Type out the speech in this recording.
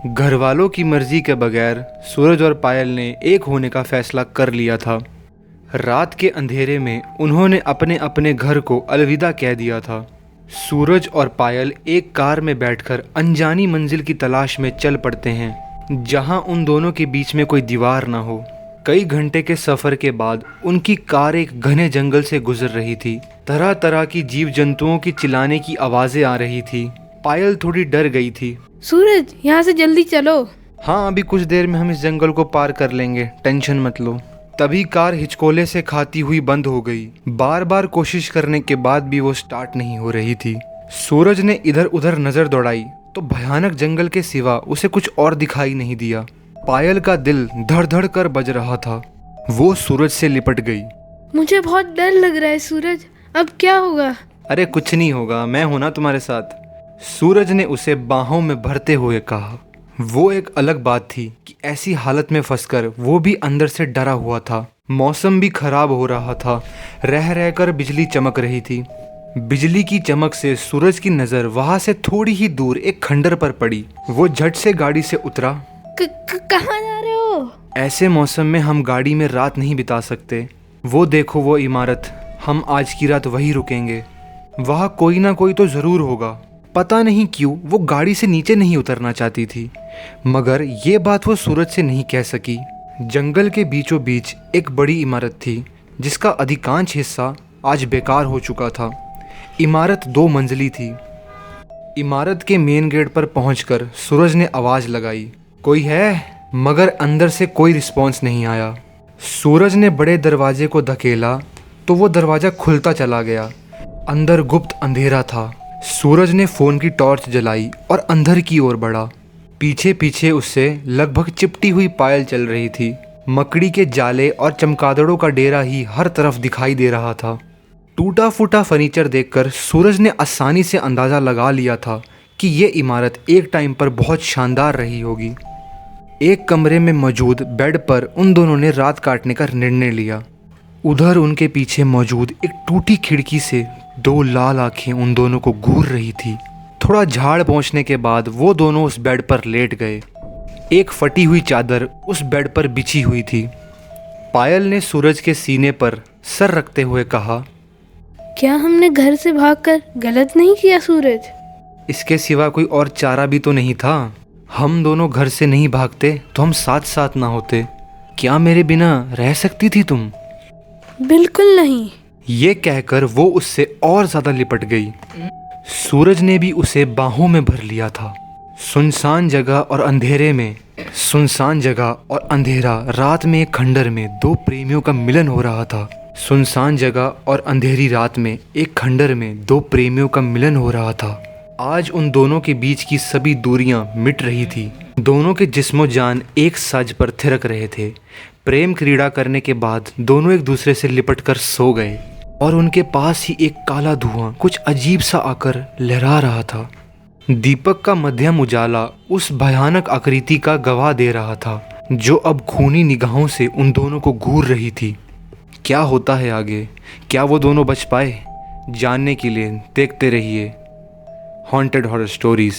घर वालों की मर्जी के बगैर सूरज और पायल ने एक होने का फैसला कर लिया था। रात के अंधेरे में उन्होंने अपने अपने घर को अलविदा कह दिया था। सूरज और पायल एक कार में बैठकर अनजानी मंजिल की तलाश में चल पड़ते हैं, जहां उन दोनों के बीच में कोई दीवार ना हो। कई घंटे के सफ़र के बाद उनकी कार एक घने जंगल से गुजर रही थी। तरह तरह की जीव जंतुओं की चिल्लाने की आवाज़ें आ रही थी। पायल थोड़ी डर गई थी। सूरज, यहाँ से जल्दी चलो। हाँ, अभी कुछ देर में हम इस जंगल को पार कर लेंगे, टेंशन मत लो। तभी कार हिचकोले से खाती हुई बंद हो गई। बार बार कोशिश करने के बाद भी वो स्टार्ट नहीं हो रही थी। सूरज ने इधर उधर नजर दौड़ाई तो भयानक जंगल के सिवा उसे कुछ और दिखाई नहीं दिया। पायल का दिल धड़ धड़ कर बज रहा था। वो सूरज से लिपट गई। मुझे बहुत डर लग रहा है सूरज, अब क्या होगा? अरे कुछ नहीं होगा, मैं हूं ना तुम्हारे साथ, सूरज ने उसे बाहों में भरते हुए कहा। वो एक अलग बात थी कि ऐसी हालत में फंसकर वो भी अंदर से डरा हुआ था। मौसम भी खराब हो रहा था। रह रहकर बिजली चमक रही थी। बिजली की चमक से सूरज की नज़र वहाँ से थोड़ी ही दूर एक खंडर पर पड़ी। वो झट से गाड़ी से उतरा। कहाँ जा रहे हो? ऐसे मौसम में हम गाड़ी में रात नहीं बिता सकते। वो देखो वो इमारत, हम आज की रात वहीं रुकेंगे। वहाँ कोई ना कोई तो ज़रूर होगा। पता नहीं क्यों वो गाड़ी से नीचे नहीं उतरना चाहती थी, मगर ये बात वो सूरज से नहीं कह सकी। जंगल के बीचों बीच एक बड़ी इमारत थी, जिसका अधिकांश हिस्सा आज बेकार हो चुका था। इमारत 2 मंजिली थी। इमारत के मेन गेट पर पहुंचकर सूरज ने आवाज़ लगाई, कोई है? मगर अंदर से कोई रिस्पॉन्स नहीं आया। सूरज ने बड़े दरवाजे को धकेला तो वो दरवाज़ा खुलता चला गया। अंदर गुप्त अंधेरा था। सूरज ने फ़ोन की टॉर्च जलाई और अंदर की ओर बढ़ा। पीछे पीछे उससे लगभग चिपटी हुई पायल चल रही थी। मकड़ी के जाले और चमगादड़ों का डेरा ही हर तरफ दिखाई दे रहा था। टूटा फूटा फर्नीचर देखकर सूरज ने आसानी से अंदाज़ा लगा लिया था कि ये इमारत एक टाइम पर बहुत शानदार रही होगी। एक कमरे में मौजूद बेड पर उन दोनों ने रात काटने का निर्णय लिया। उधर उनके पीछे मौजूद एक टूटी खिड़की से 2 लाल आंखें उन दोनों को घूर रही थी। थोड़ा झाड़ पहुंचने के बाद वो दोनों उस बेड पर लेट गए। एक फटी हुई चादर उस बेड पर बिछी हुई थी। पायल ने सूरज के सीने पर सर रखते हुए कहा, क्या हमने घर से भागकर गलत नहीं किया सूरज? इसके सिवा कोई और चारा भी तो नहीं था। हम दोनों घर से नहीं भागते तो हम साथ साथ ना होते। क्या मेरे बिना रह सकती थी तुम? बिल्कुल नहीं। ये कहकर वो उससे और ज्यादा लिपट गई। सूरज ने भी उसे बाहों में भर लिया था। सुनसान जगह और अंधेरे में, सुनसान जगह और अंधेरा रात में एक खंडर में 2 प्रेमियों का मिलन हो रहा था। सुनसान जगह और अंधेरी रात में एक खंडर में 2 प्रेमियों का मिलन हो रहा था। आज उन दोनों के बीच की सभी दूरियां मिट रही थी। दोनों के जिस्मो जान एक साज पर थिरक रहे थे। प्रेम क्रीड़ा करने के बाद दोनों एक दूसरे से लिपटकर सो गए और उनके पास ही एक काला धुआं कुछ अजीब सा आकर लहरा रहा था। दीपक का मध्यम उजाला उस भयानक आकृति का गवाह दे रहा था, जो अब खूनी निगाहों से उन दोनों को घूर रही थी। क्या होता है आगे? क्या वो दोनों बच पाए? जानने के लिए देखते रहिए हॉन्टेड हॉरर स्टोरीज।